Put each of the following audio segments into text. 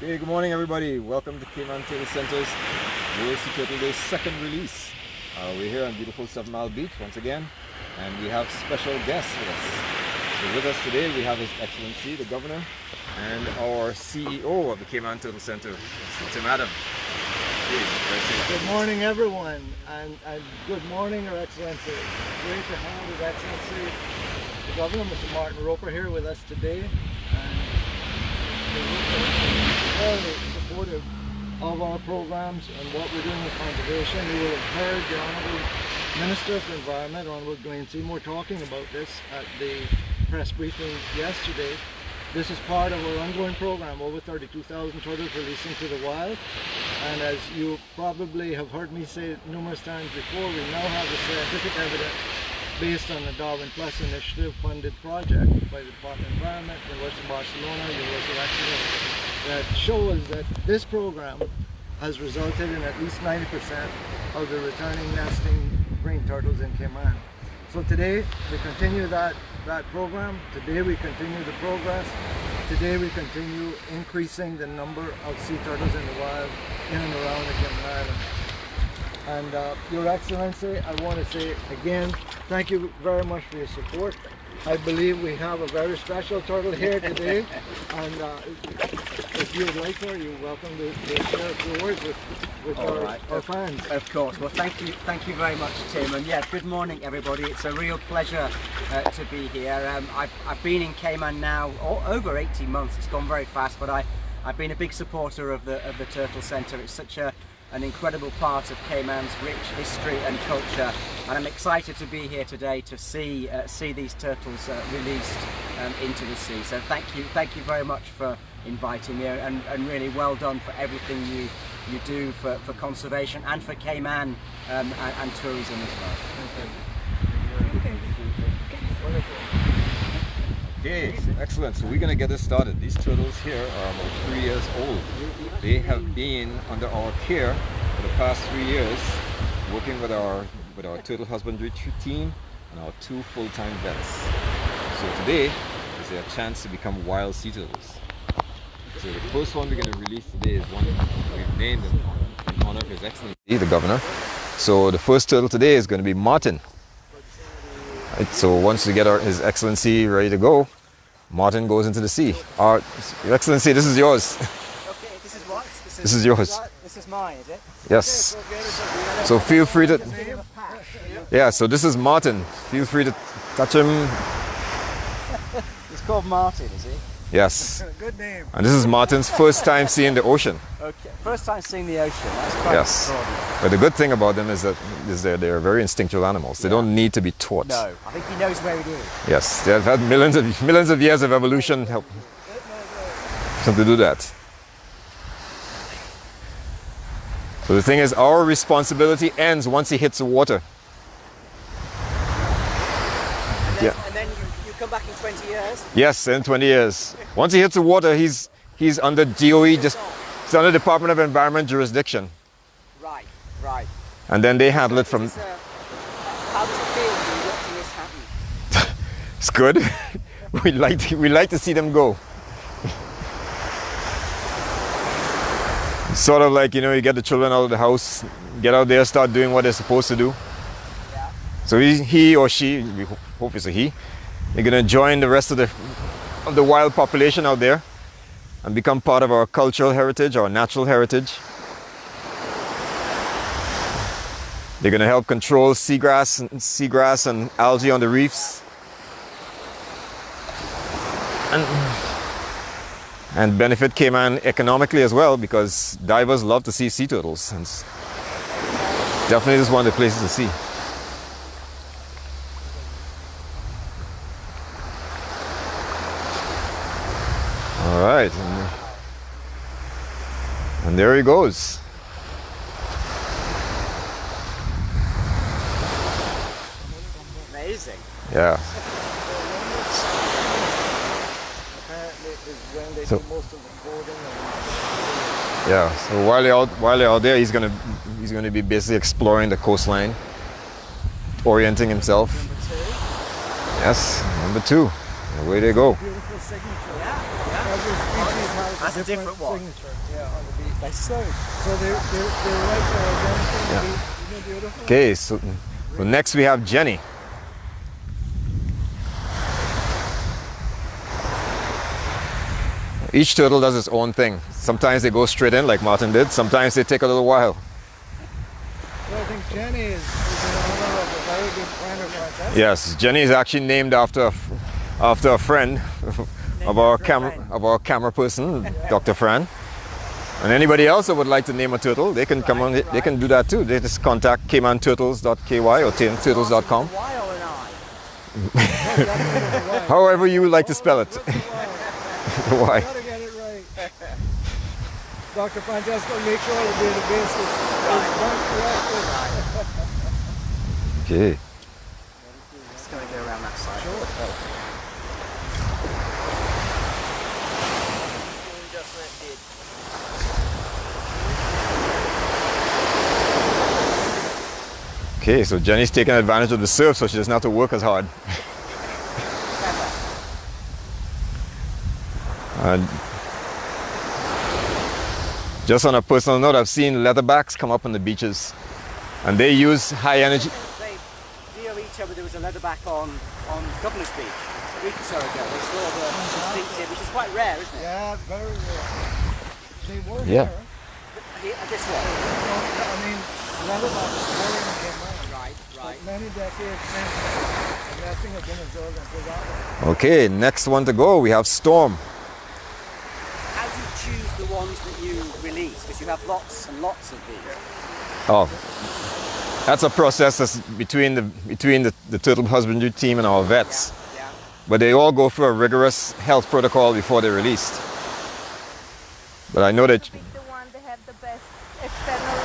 Okay, good morning everybody. Welcome to Cayman Turtle Center's World Sea Turtle Day second release. We're here on beautiful 7 Mile Beach once again, and we have special guests with us. So with us today we have His Excellency The Governor and our CEO of the Cayman Turtle Center, Mr. Adam. Good morning everyone, and good morning Your Excellency. Great to have His Excellency The Governor, Mr. Martyn Roper, here with us today. And very supportive of our programs and what we're doing with conservation. You will have heard the Honourable Minister of the Environment, Honourable Dwayne Seymour, talking about this at the press briefing yesterday. This is part of our ongoing program, over 32,000 turtles releasing to the wild. And as you probably have heard me say numerous times before, we now have the scientific evidence based on the Darwin Plus initiative funded project by the Department of Environment, University of Barcelona, University of Exeter, that shows that this program has resulted in at least 90% of the returning nesting green turtles in Cayman. So today we continue that program. Today we continue the progress. Today we continue increasing the number of sea turtles in the wild in and around the Cayman Islands. And Your Excellency, I want to say again, thank you very much for your support. I believe we have a very special turtle here today, and if you'd like her, you're welcome to share a few words with our fans. Of course. Well, thank you very much, Tim. And yeah, good morning, everybody. It's a real pleasure to be here. I've been in Cayman now over 18 months. It's gone very fast, but I've been a big supporter of the Turtle Centre. It's such an incredible part of Cayman's rich history and culture, and I'm excited to be here today to see these turtles released into the sea. So thank you very much for inviting me, and really well done for everything you do for conservation and for Cayman and tourism as well. Okay, excellent. So we're going to get this started. These turtles here are about 3 years old. They have been under our care for the past 3 years, working with our turtle husbandry team and our 2 full-time vets. So today is their chance to become wild sea turtles. So the first one we're going to release today is one we've named in honor of His Excellency The Governor. So the first turtle today is going to be Martyn. Right, so once we get His Excellency ready to go, Martyn goes into the sea. Your Excellency, this is yours. Okay, this is what? This is yours. This is mine, is it? Yes. So feel free to... Yeah, so this is Martyn. Feel free to touch him. It's called Martyn, is it? Yes. Good name. And this is Martyn's first time seeing the ocean. Okay, first time seeing the ocean. That's quite extraordinary. But the good thing about them is that they're very instinctual animals. They don't need to be taught. No, I think he knows where it is. Yes, they've had millions of years of evolution help them to do that. So the thing is, our responsibility ends once he hits the water. And then you come back in 20 years? Yes, in 20 years. Once he hits the water, he's under DOE, it's under Department of Environment jurisdiction. Right. And then they handle it from... How does it feel when you're watching this happen? It's good. we like to see them go. It's sort of like, you get the children out of the house, get out there, start doing what they're supposed to do. Yeah. So he or she, we hope it's a he, they're going to join the rest of the wild population out there and become part of our cultural heritage, our natural heritage. They're going to help control seagrass and algae on the reefs. And benefit Cayman economically as well, because divers love to see sea turtles. And definitely this is one of the places to see. All right, and there he goes. Amazing. Yeah. So, yeah. So while they're out there, he's gonna be basically exploring the coastline, orienting himself. Yes, number 2. Away they go. Beautiful signature. Yeah. individual species has That's a different one. signature. Yeah, on the beach. They're so. So they're right there identical on the beach. Isn't it beautiful? Okay, so next we have Jenny. Each turtle does its own thing. Sometimes they go straight in like Martyn did. Sometimes they take a little while. So I think Jenny is in honor of a very good friend of Francesca. Yes, Jenny is actually named after a friend of our camera person, Dr. Fran. And anybody else that would like to name a turtle, they can come on. They can do that too. They just contact caymanturtles.ky or turtles.com. However you would like to spell it. Why? Gotta get it right. Dr. Francesca, make sure the database is done correctly. Okay. Just going to go around that side. Okay, so Jenny's taking advantage of the surf so she doesn't have to work as hard. And just on a personal note, I've seen leatherbacks come up on the beaches and they use high energy. Near each other, there was a leatherback on Governor's Beach a week or so ago. They saw the distinctive, which is quite rare, isn't it? Yeah, very rare. They were Yeah. here. This one. I mean, leatherbacks were in Cayman. Right. Many decades since, and nothing has been observed until that one. Okay, next one to go, we have Storm. How do you choose the ones that you release? Because you have lots and lots of these. Oh, that's a process that's between the turtle husbandry team and our vets. Yeah. But they all go through a rigorous health protocol before they're released. But I know that Pick the one that have the best external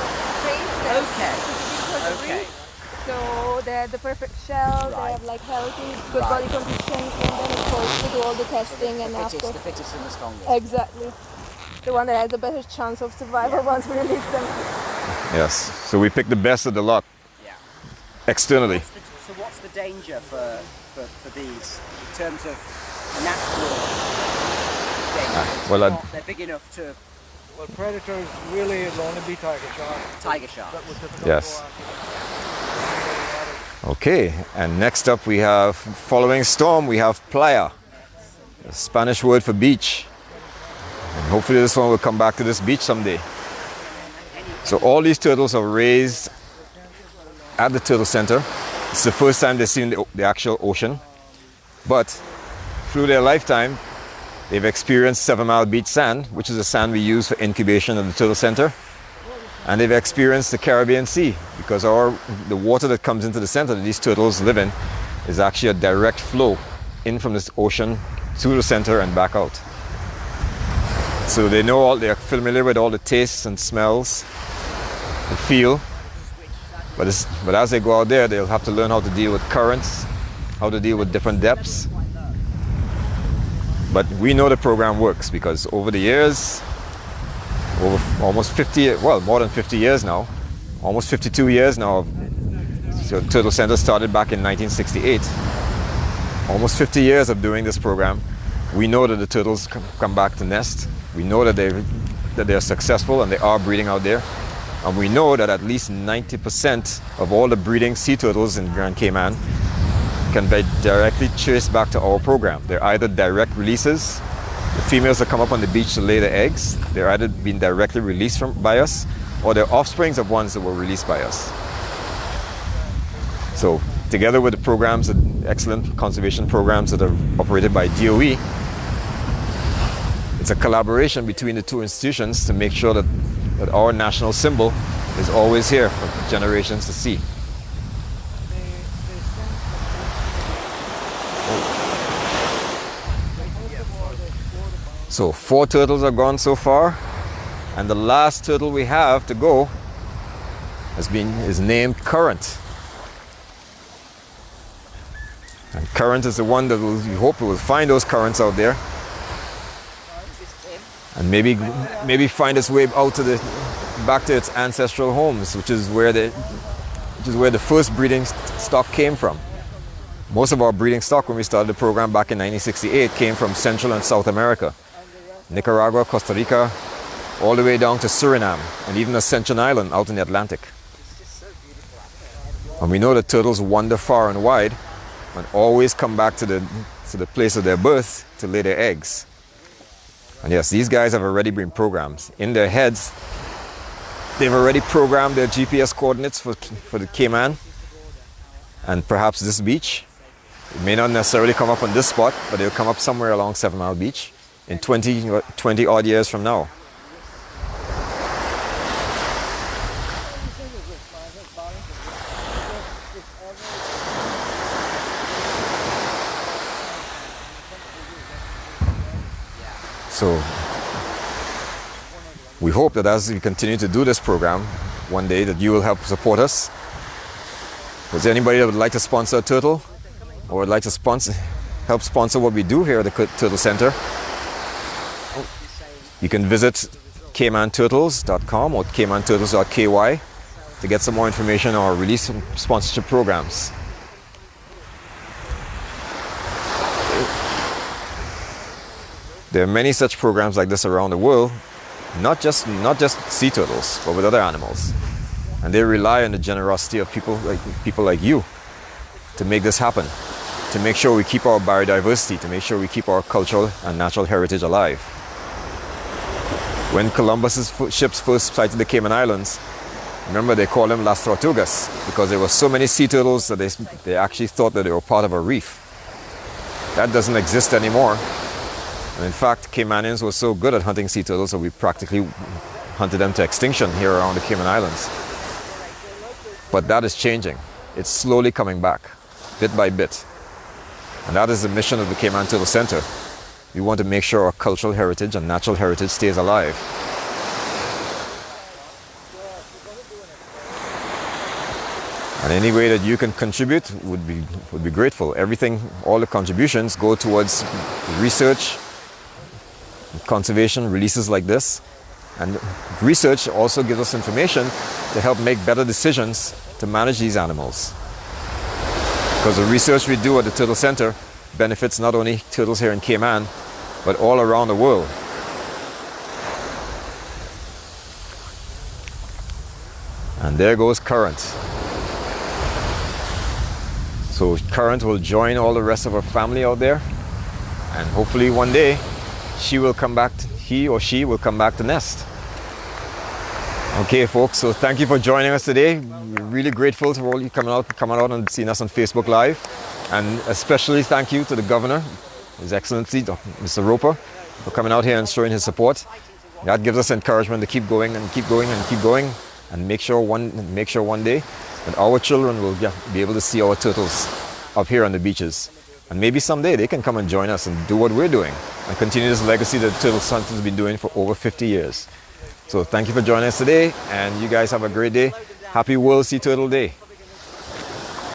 traits. Okay. So they have the perfect shell, they have like healthy, good body conditions, and then of course we do all the testing and after. The fittest and the strongest. Exactly. The one that has the best chance of survival once we release them. yes. So we pick the best of the lot Yeah. externally. So what's the danger for these in terms of natural danger? well, They're big enough to Well, predators really will only be tiger sharks. tiger shark. That was difficult Yes. to go after. Okay, and next up we have, following Storm, we have Playa, the Spanish word for beach. And hopefully this one will come back to this beach someday. So all these turtles are raised at the turtle center. It's the first time they've seen the actual ocean. But through their lifetime, they've experienced 7 Mile Beach sand, which is the sand we use for incubation at the turtle center. And they've experienced the Caribbean Sea because the water that comes into the center that these turtles live in is actually a direct flow in from this ocean to the center and back out. So they're familiar with all the tastes and smells and feel. But as they go out there, they'll have to learn how to deal with currents, how to deal with different depths. But we know the program works because over the years, over almost 50, well, more than 50 years now, almost 52 years now. So Turtle Center started back in 1968. Almost 50 years of doing this program. We know that the turtles come back to nest. We know that they're successful and they are breeding out there. And we know that at least 90% of all the breeding sea turtles in Grand Cayman can be directly traced back to our program. They're either direct releases. The females that come up on the beach to lay the eggs, they're either being directly released by us, or they're offsprings of ones that were released by us. So, together with the programs, the excellent conservation programs that are operated by DOE, it's a collaboration between the two institutions to make sure that our national symbol is always here for generations to see. So 4 turtles are gone so far, and the last turtle we have to go is named Current. And Current is the one that we hope we will find those currents out there, and maybe find its way out to back to its ancestral homes, which is where the first breeding stock came from. Most of our breeding stock when we started the program back in 1968 came from Central and South America. Nicaragua, Costa Rica, all the way down to Suriname, and even Ascension Island out in the Atlantic. And we know that turtles wander far and wide and always come back to the place of their birth to lay their eggs. And yes, these guys have already been programmed. In their heads, they've already programmed their GPS coordinates for the Cayman and perhaps this beach. It may not necessarily come up on this spot, but they'll come up somewhere along 7 Mile Beach in 20 odd years from now. So we hope that as we continue to do this program, one day that you will help support us. Is there anybody that would like to sponsor a turtle or would like to help sponsor what we do here at the Turtle Center? You can visit caymanturtles.com or caymanturtles.ky to get some more information on our release sponsorship programs. There are many such programs like this around the world, not just sea turtles, but with other animals. And they rely on the generosity of people like you to make this happen, to make sure we keep our biodiversity, to make sure we keep our cultural and natural heritage alive. When Columbus's ships first sighted the Cayman Islands, remember they called them Las Tortugas because there were so many sea turtles that they actually thought that they were part of a reef. That doesn't exist anymore. And in fact, Caymanians were so good at hunting sea turtles that we practically hunted them to extinction here around the Cayman Islands. But that is changing. It's slowly coming back, bit by bit. And that is the mission of the Cayman Turtle Center. We want to make sure our cultural heritage and natural heritage stays alive. And any way that you can contribute would be grateful. All the contributions go towards research, conservation, releases like this. And research also gives us information to help make better decisions to manage these animals. Because the research we do at the Turtle Center benefits not only turtles here in Cayman, but all around the world. And there goes Current. So Current will join all the rest of her family out there, and hopefully one day he or she will come back to nest. Okay, folks, so thank you for joining us today. We're really grateful to all you coming out and seeing us on Facebook Live. And especially thank you to the Governor, His Excellency Mr. Roper, for coming out here and showing his support. That gives us encouragement to keep going and keep going and keep going, and make sure one day that our children will be able to see our turtles up here on the beaches. And maybe someday they can come and join us and do what we're doing and continue this legacy that the Turtle Center has been doing for over 50 years. So thank you for joining us today, and you guys have a great day. Happy World Sea Turtle Day.